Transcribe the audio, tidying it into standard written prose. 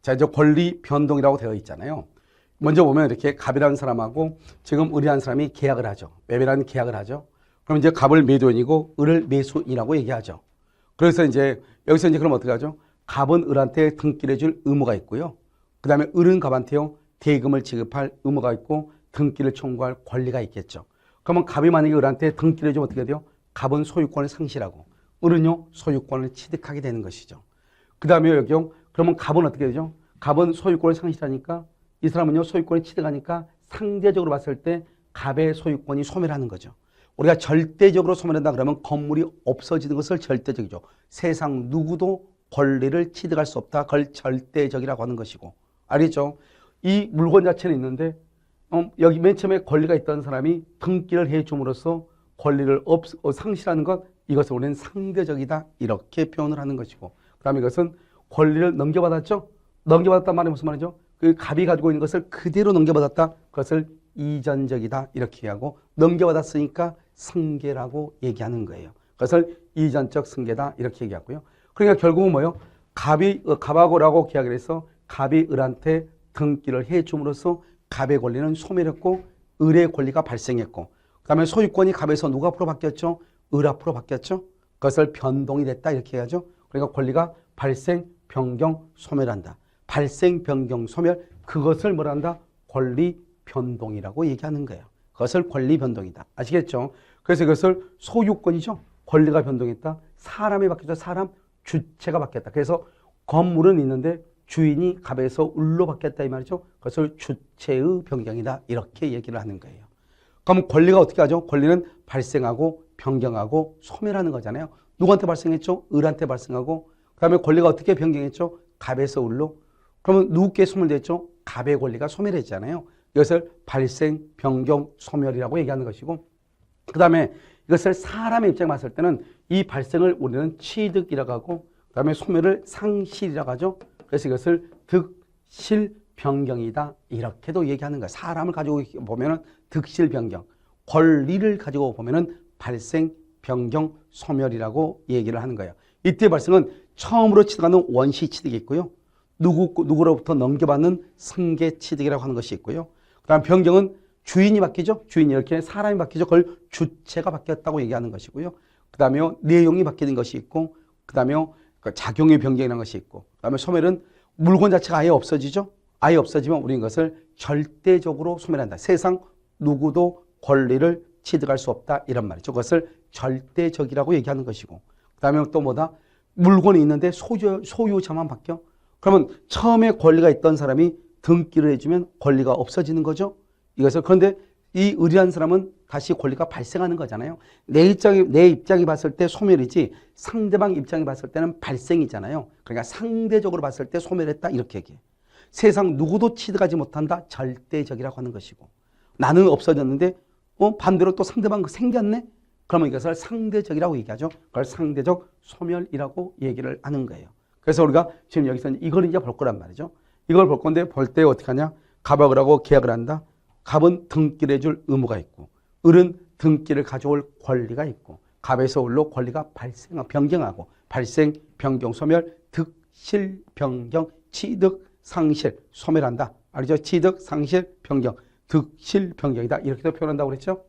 자, 이제 권리 변동이라고 되어 있잖아요. 먼저 보면 이렇게 갑이라는 사람하고 지금 을이라는 사람이 계약을 하죠. 매매라는 계약을 하죠. 그럼 이제 갑을 매도인이고 을을 매수인이라고 얘기하죠. 그래서 이제 여기서 이제 그럼 어떻게 하죠? 갑은 을한테 등기를 해줄 의무가 있고요. 그 다음에 을은 갑한테요, 대금을 지급할 의무가 있고 등기를 청구할 권리가 있겠죠. 그러면 갑이 만약에 을한테 등기를 해주면 어떻게 돼요? 갑은 소유권을 상실하고 을은요, 소유권을 취득하게 되는 것이죠. 그 다음에 여기요, 그러면 갑은 어떻게 되죠? 갑은 소유권을 상실하니까 이 사람은요, 소유권을 취득하니까 상대적으로 봤을 때 갑의 소유권이 소멸하는 거죠. 우리가 절대적으로 소멸한다 그러면 건물이 없어지는 것을 절대적이죠. 세상 누구도 권리를 취득할 수 없다. 그걸 절대적이라고 하는 것이고. 알겠죠? 이 물건 자체는 있는데 여기 맨 처음에 권리가 있던 사람이 등기를 해줌으로써 권리를 상실하는 것, 이것을 우리는 상대적이다. 이렇게 표현을 하는 것이고. 그 다음에 이것은 권리를 넘겨받았죠? 넘겨받았단 말이 무슨 말이죠? 그 갑이 가지고 있는 것을 그대로 넘겨받았다. 그것을 이전적이다. 이렇게 얘기하고 넘겨받았으니까 승계라고 얘기하는 거예요. 그것을 이전적 승계다. 이렇게 얘기하고요. 그러니까 결국은 뭐예요? 갑하고라고 계약을 해서 갑이 을한테 등기를 해줌으로써 갑의 권리는 소멸했고 을의 권리가 발생했고 그 다음에 소유권이 갑에서 누가 앞으로 바뀌었죠? 을 앞으로 바뀌었죠? 그것을 변동이 됐다. 이렇게 해야죠. 그러니까 권리가 발생, 변경, 소멸한다. 발생, 변경, 소멸, 그것을 뭐라 한다? 권리 변동이라고 얘기하는 거예요. 그것을 권리 변동이다. 아시겠죠? 그래서 이것을 소유권이죠. 권리가 변동했다. 사람이 바뀌었다. 사람, 주체가 바뀌었다. 그래서 건물은 있는데 주인이 갑에서 을로 바뀌었다 이 말이죠. 그것을 주체의 변경이다. 이렇게 얘기를 하는 거예요. 그럼 권리가 어떻게 하죠? 권리는 발생하고 변경하고 소멸하는 거잖아요. 누구한테 발생했죠? 을한테 발생하고 그 다음에 권리가 어떻게 변경했죠? 갑에서 을로. 그러면 누구께 소멸됐죠? 갑의 권리가 소멸했잖아요. 이것을 발생, 변경, 소멸이라고 얘기하는 것이고 그 다음에 이것을 사람의 입장에 봤을 때는 이 발생을 우리는 취득이라고 하고 그 다음에 소멸을 상실이라고 하죠. 그래서 이것을 득실, 변경이다 이렇게도 얘기하는 거예요. 사람을 가지고 보면은 득실, 변경, 권리를 가지고 보면은 발생, 변경, 소멸이라고 얘기를 하는 거예요. 이때 발생은 처음으로 취득하는 원시 취득이 있고요. 누구로부터 넘겨받는 승계 취득이라고 하는 것이 있고요. 그 다음 변경은 주인이 바뀌죠. 주인이 이렇게 사람이 바뀌죠. 그걸 주체가 바뀌었다고 얘기하는 것이고요. 그 다음에 내용이 바뀌는 것이 있고 그 다음에 작용의 변경이라는 것이 있고 그 다음에 소멸은 물건 자체가 아예 없어지죠. 아예 없어지면 우리는 이것을 절대적으로 소멸한다. 세상 누구도 권리를 취득할 수 없다. 이런 말이죠. 그것을 절대적이라고 얘기하는 것이고 그 다음에 또 뭐다? 물건이 있는데 소유자만 바뀌어. 그러면 처음에 권리가 있던 사람이 등기를 해주면 권리가 없어지는 거죠. 이것을 그런데 이 을이라는 사람은 다시 권리가 발생하는 거잖아요. 내 입장이 봤을 때 소멸이지 상대방 입장이 봤을 때는 발생이잖아요. 그러니까 상대적으로 봤을 때 소멸했다 이렇게 얘기해. 세상 누구도 취득하지 못한다. 절대적이라고 하는 것이고 나는 없어졌는데 반대로 또 상대방 생겼네. 그러면 이것을 상대적이라고 얘기하죠. 그걸 상대적 소멸이라고 얘기를 하는 거예요. 그래서 우리가 지금 여기서 이걸 이제 볼 거란 말이죠. 이걸 볼 건데 볼 때 어떻게 하냐? 갑하고 을하고 계약을 한다. 갑은 등기를 해줄 의무가 있고 을은 등기를 가져올 권리가 있고 갑에서 을로 권리가 변경하고 발생, 변경, 소멸, 득실, 변경, 취득, 상실, 소멸한다. 알죠? 취득, 상실, 변경, 득실, 변경이다. 이렇게도 표현한다고 그랬죠?